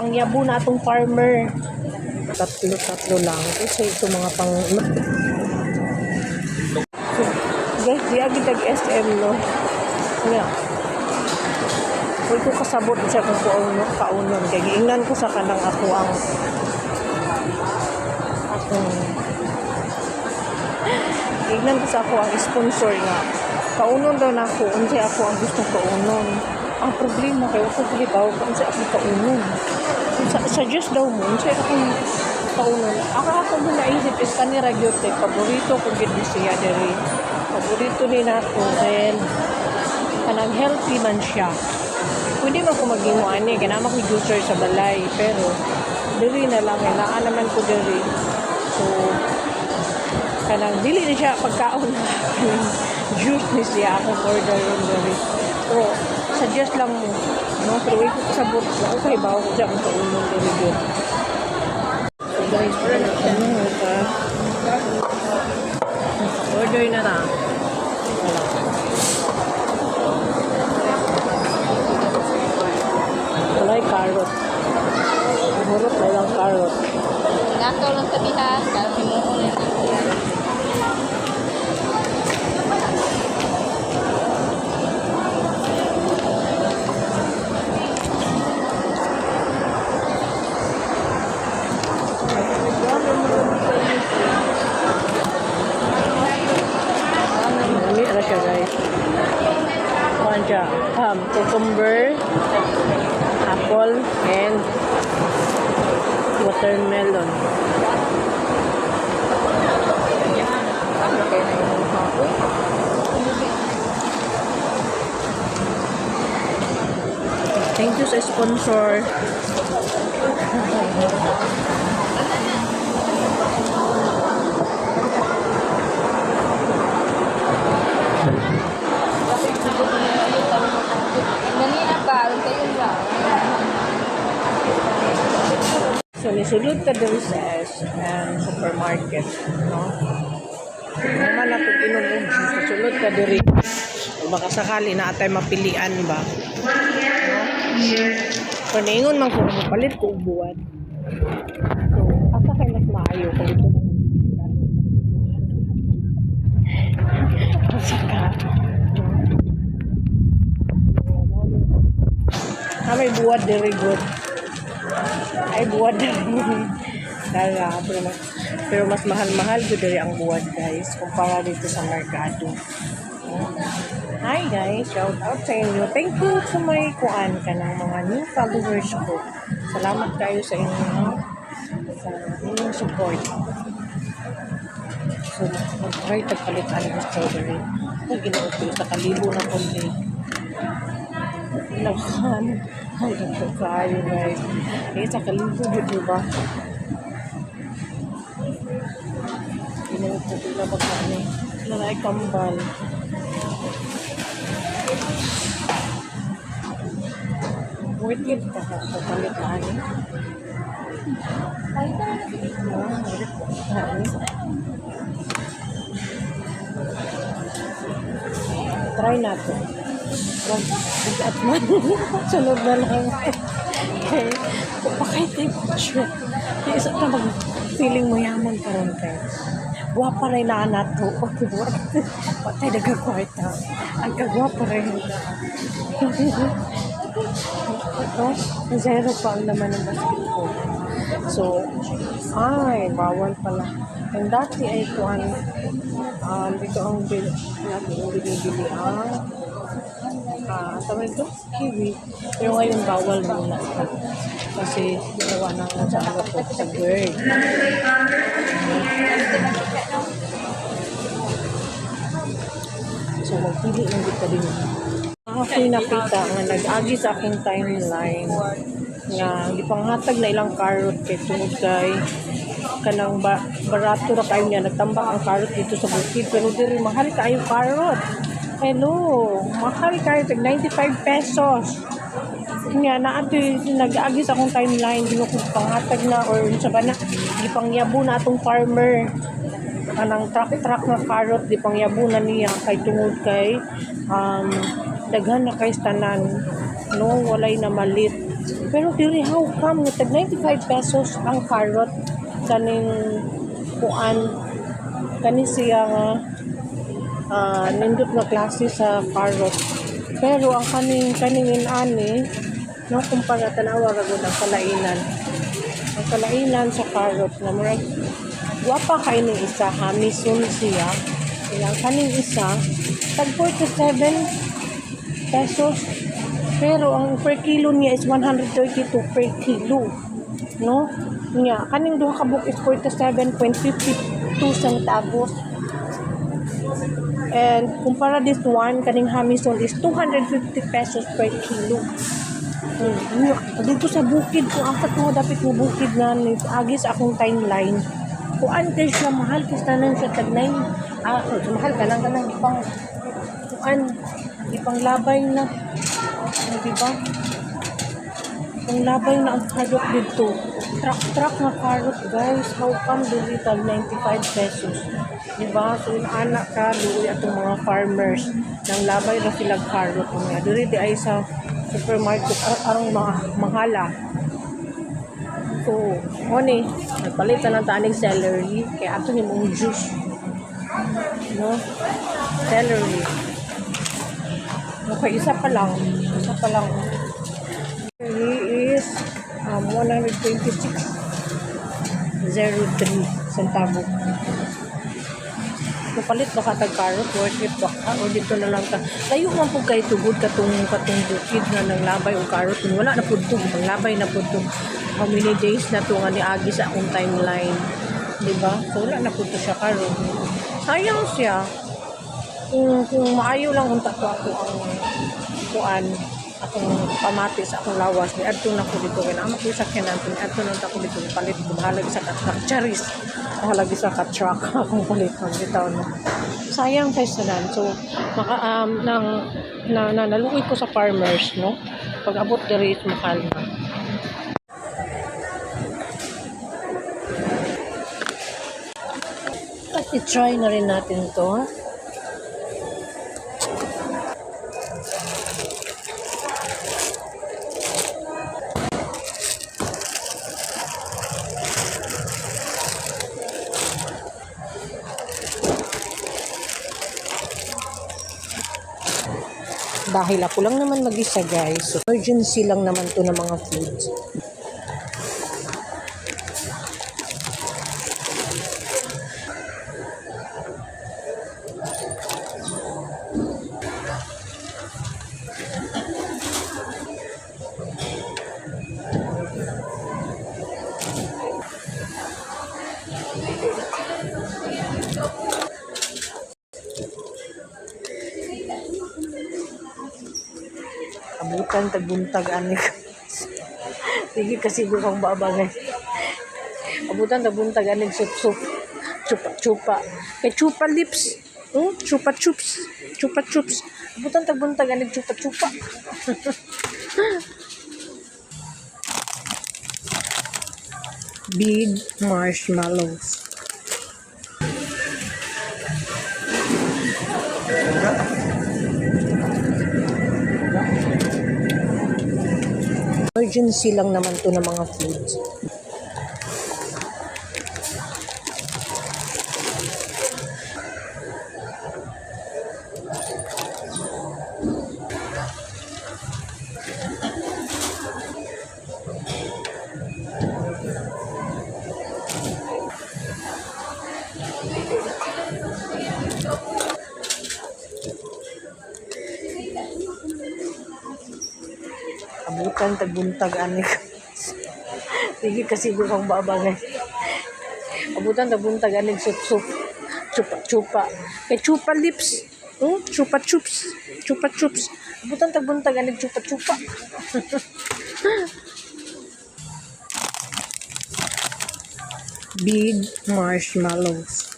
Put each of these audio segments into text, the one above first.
Ang yabo na atong farmer. Tatlo lang. Kasi ito mga pang... So, guys, di agad SM, no? Kaya, huwag ko kasabot siya kung kaunon. Kaya giingnan ko sa kanang akong giingnan ko sa ako ang sponsor nga. Kaunon daw na ako. Unsi ako ang gustong kaunon. Ang problema kayo ko kalibaw kung sa ako kaunon. Sa Diyos daw mo, unsi akong kaunon. Ako mo naisip is kanira gyote. Paborito ko gid siya diri. Paborito ni nako then kanang healthy man siya. Pwede man ko maging ani, ganama ko juicer sa balay, pero diri na lang, kailangan naman ko diri. So, kanang dili na siya pagkaon na juice ni siya akong order yung diri. Pero, suggest lang mo, no? Pero wait ko kasabot, okay ba ako dyan kung kaunon diri yun. So guys, order na lang. Walay carrot. Hurot na lang carrot. Nato lang tabihan, kasi mo ulit ako yan. Dami na siya guys. Kuhan siya. Cucumber, apple, and watermelon. Okay na yung hako. Thank you sa sponsor. Ganina ba? Kayo ba? So, nisulod ka dun sa supermarket, no? Naman ako ginulog. Nisulod ka diri. Baka sakali na atay mapilian ba? No? So, naingon man ko, mapalit ko ubuan. So, asa kayo mas maayo kung ito na pasaka. May buwad very good. Ay buwad dara pero mas mahal-mahal gud diri ang buwad guys kumpara dito sa merkado. Hi guys, shout out sa inyo. Thank you sa may kuan ka ng mga new followers ko. Salamat kayo sa inyong support. So, mag-try tagpalitan ng strawberry. Kung ginaupil sa kalibo na kundi. Lahan. Ay, nagkakayo guys. Eh, sa kalibo yun, diba? Ginaupil na pagkani. Nanay kambal. Wait it ka sa palitan. Try natin. At man, sunod na lang. Okay. Pakay tayo picture. Isa na mag-feeling mo yaman ka rin kayo. Guwapa rin na nato. Okay, patay nagkakwarta. Ang kagwapa rin na. Ito, zero pa ang naman ng basketball. So, ay, bawal pala. Yung dati ay kuhan, dito ang binibili tawag ito, kiwi. Pero ngayon bawal muna. Kasi ginawa na nga sa ano ko sa bird. So, magpili lang dito din. Ako'y nakita nga nag-agi sa aking timeline nga gipanghatag na ilang carrot kay tungod kay kanang barato ra kayo niya nagtambak ang carrot dito sa bukid pero diri mahal kayo carrot. Hello, mahal kayo tag 95 pesos. Nga na ato nag-agi sa akong timeline di ko panghatag na or sa bana gipangyabo na atong farmer. anang truck nga karot di pangyabunan niya kay tungod kay daghan na kay tanan no walay na malit. Pero diri how come nga tag 95 pesos ang carrot kaning kuan kani siya nga nindot na klase sa carrot. Pero ang kaning ani no kumpara tanawa ra gud ang kalainan. Ang kalainan sa carrot na murag guwapa kay ni isa hamison siya. Ilang kaning isa tag 47 pesos. Pero ang per kilo niya is 132 per kilo. No? Nya kaning duha ka book is 47.52 centavos. And kumpara this one kaning hamison is 250 pesos per kilo. Dito sa bukid ko ang katuwa dapat mo bukid na agi sa akong timeline. Kuan kay siya mahal kasi tanan siya tag 9 mahal ka lang ipang kuan ipang labay na diba? Ang labay na ang carrot dito. Truck na carrot guys. How come dili tag 95 pesos? Diba? So anak ka dili atong mga farmers nang labay na sila carrot mga dili di ay sa supermarket arang mahala. So, oni, nagpalit na ng taning celery kaya ato ni mong juice. No? Celery. Okay, isa pa lang. Celery is 126.03 centavo. Napalit ba ka tag carrot? Worth it ba ka? O dito na lang ka. Layo man po kayo tugod katong bukid na ng labay o carrot. Wala na po ito. Ang labay na po ito. How many days na ito nga ni Agi sa akong timeline. Diba? So wala na po ito siya carrot. Sayang siya. Kung maayo lang unta ko ako ang kuan akong pamatis akong lawas ni adto na ko dito kaya amo ko sakyan natin adto na ko dito palit ko bahalag sa truck charis bahalag sa truck akong palit ng bitaw no sayang kay sanan so maka naluoy ko sa farmers no pag abot diri is mahal na. At i-try na rin natin to. Dahil ako lang naman mag-isa guys, so emergency lang naman to ng mga foods. Abutan tagbuntag ani sige kasi bukang babangay abutan tagbuntag ani sup chupa kay chupa lips chupa chups abutan tagbuntag ani chupa big marshmallows. Emergency lang naman to ng mga foods. Abutan tagbuntag ani sige kasi bukang babangay abutan tagbuntag ani sup chupa kay chupa lips chupa chups abutan tagbuntag ani chupa big marshmallows.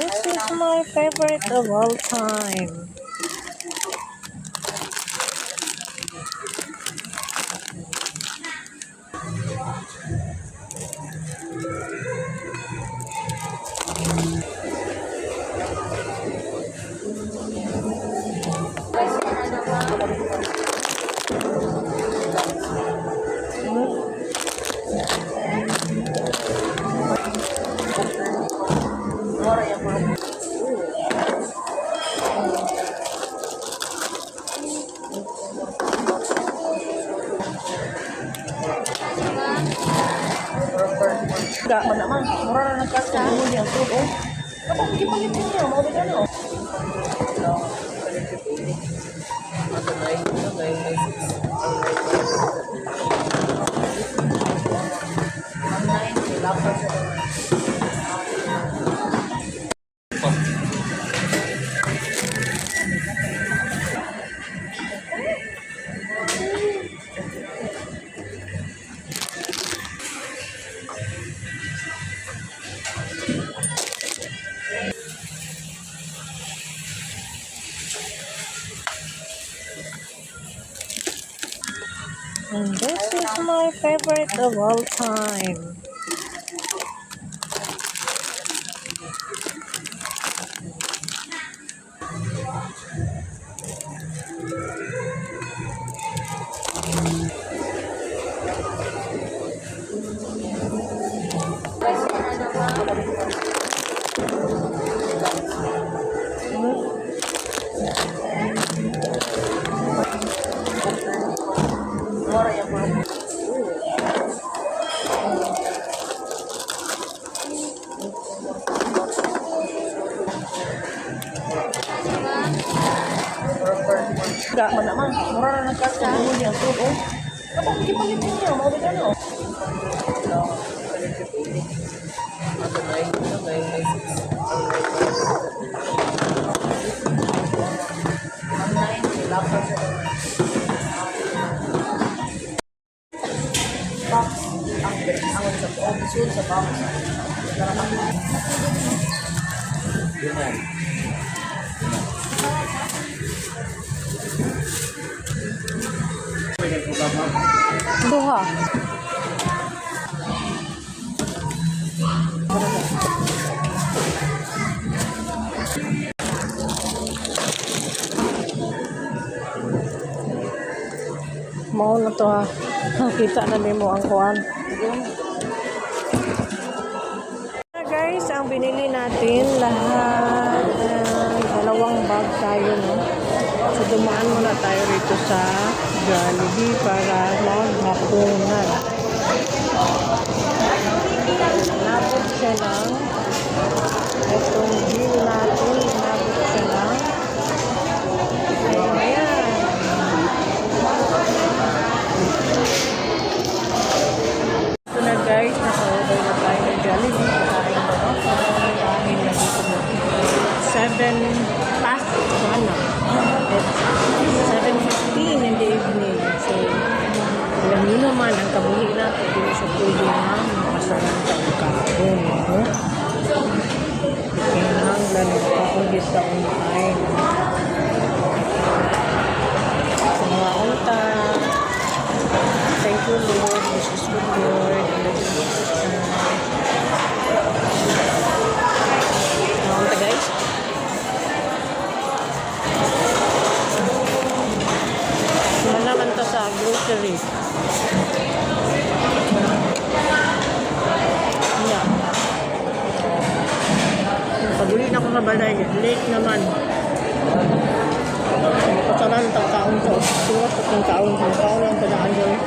this is my favorite of all time. Enggak, mana mah murah na nagkasa mo niya to oh. Kapag gipalit niya mo ba ano? No. Ato na ito dahil may 6. Lapar sa And this is my favorite of all time. murah yang belum. Enggak, mana mah murah na nagkasa mo niya to oh. Kapag gipalit niya mo ba ano? No. Ato na ito dahil may 6. Lapar sa box ang sa episode sa box. Yun. Duha. Mao na to ha. Kita na nimo ang kuan. Guys, ang binili natin lahat dalawang bag tayo no. So dumaan muna tayo rito sa Jollibee para maghapunan. Nabot siya ng itong bill natin. Nabot siya ng ayan. Ito na guys, naka-order na tayo ng Jollibee. Kakain na ba? Kakain na dito mo. 7 past 1 na. It's 7:15 in the evening. So, alam niyo naman, ang kabuhi natin, hindi siya pwede na makasalan sa kahapon. No? Kinahanglan kung gisa kumain. So, mga unta, thank you Lord, this is good Lord, and this is mga unta guys. Naman to sa grocery. Yeah. Paguli na ako sa balay. Late naman. Pasaran tang taon to. Suwat ko kung taon. Kung taon lang padaan doon.